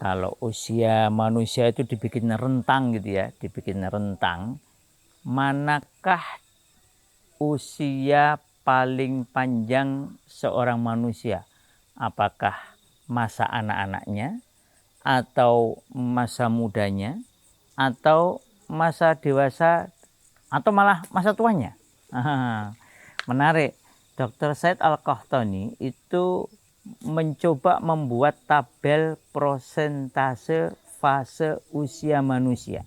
Kalau usia manusia itu dibikin rentang gitu ya, dibikin rentang. Manakah usia paling panjang seorang manusia? Apakah masa anak-anaknya, atau masa mudanya, atau masa dewasa, atau malah masa tuanya? Menarik. Dr. Said Al-Qahtani itu mencoba membuat tabel prosentase fase usia manusia.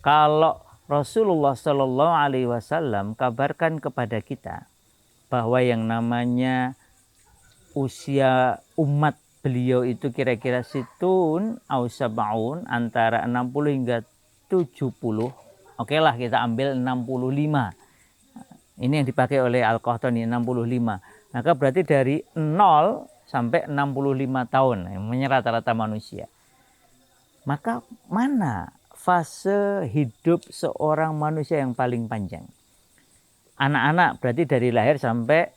Kalau Rasulullah Shallallahu Alaihi Wasallam kabarkan kepada kita bahwa yang namanya usia umat beliau itu kira-kira situn au sab'un, antara 60 hingga 70. Oke lah, kita ambil 65. Ini yang dipakai oleh Al-Qahtani, 65. Maka berarti dari 0 sampai 65 tahun, rata-rata manusia. Maka mana fase hidup seorang manusia yang paling panjang? Anak-anak berarti dari lahir sampai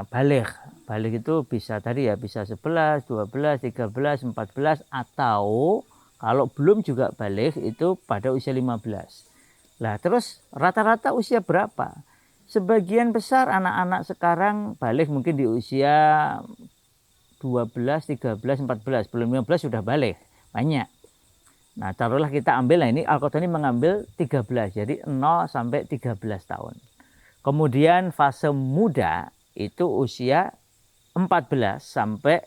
baligh. Baligh itu bisa tadi ya, bisa 11, 12, 13, 14, atau kalau belum juga baligh itu pada usia 15. Lah terus rata-rata usia berapa? Sebagian besar anak-anak sekarang baligh mungkin di usia 12, 13, 14, belum 15 sudah baligh, banyak. Nah, taruhlah kita ambil, nah ini Al-Qahtani mengambil 13, jadi 0 sampai 13 tahun. Kemudian fase muda itu usia 14 sampai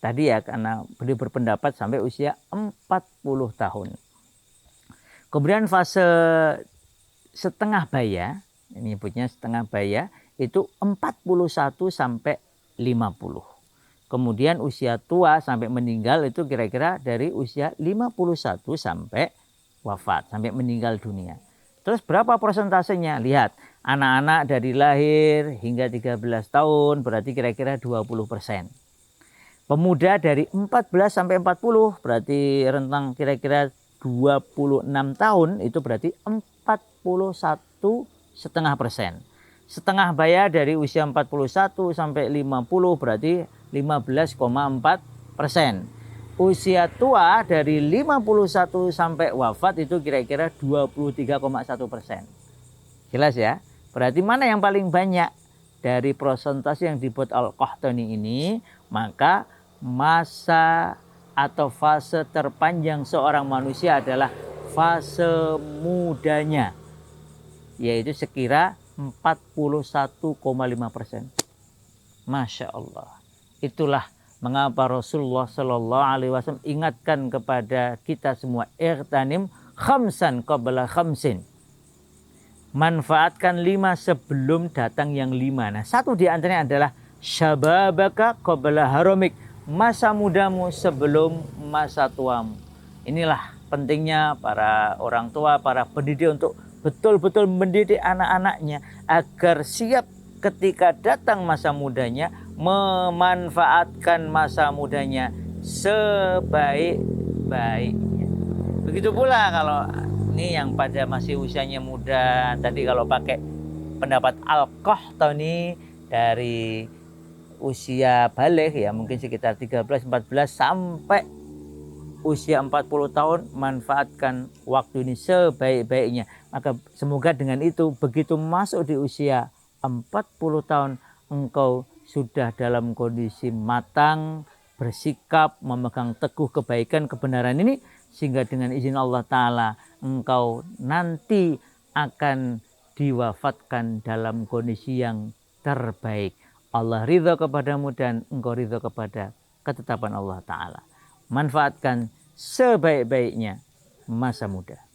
tadi ya, karena beliau berpendapat sampai usia 40 tahun. Kemudian fase setengah baya, ini nyebutnya setengah baya, itu 41 sampai 50. Kemudian usia tua sampai meninggal itu kira-kira dari usia 51 sampai wafat, sampai meninggal dunia. Terus berapa persentasenya? Lihat, anak-anak dari lahir hingga 13 tahun berarti kira-kira 20%. Pemuda dari 14 sampai 40 berarti rentang kira-kira 26 tahun, itu berarti 41,5%. Setengah baya dari usia 41 sampai 50 berarti 15,4%. Usia tua dari 51 sampai wafat itu kira-kira 23,1%. Jelas ya? Berarti mana yang paling banyak dari persentase yang dibuat Al-Qahtani ini? Maka masa atau fase terpanjang seorang manusia adalah fase mudanya, yaitu sekira 41,5%. Masya Allah. Itulah mengapa Rasulullah Shallallahu Alaihi Wasallam ingatkan kepada kita semua, ightanim khamsan qabla khamsin. Manfaatkan 5 sebelum datang yang 5. Nah, satu di antaranya adalah syababaka qabla haramik, masa mudamu sebelum masa tuamu. Inilah pentingnya para orang tua, para pendidik untuk betul-betul mendidik anak-anaknya agar siap ketika datang masa mudanya, memanfaatkan masa mudanya sebaik-baiknya. Begitu pula kalau ini yang pada masih usianya muda, tadi kalau pakai pendapat Al-Qahtani dari usia baligh ya mungkin sekitar 13-14 sampai usia 40 tahun, manfaatkan waktu ini sebaik-baiknya. Maka semoga dengan itu begitu masuk di usia 40 tahun engkau sudah dalam kondisi matang, bersikap, memegang teguh kebaikan, kebenaran ini, sehingga dengan izin Allah Ta'ala engkau nanti akan diwafatkan dalam kondisi yang terbaik. Allah ridha kepadamu dan engkau ridha kepada ketetapan Allah Ta'ala. Manfaatkan sebaik-baiknya masa muda.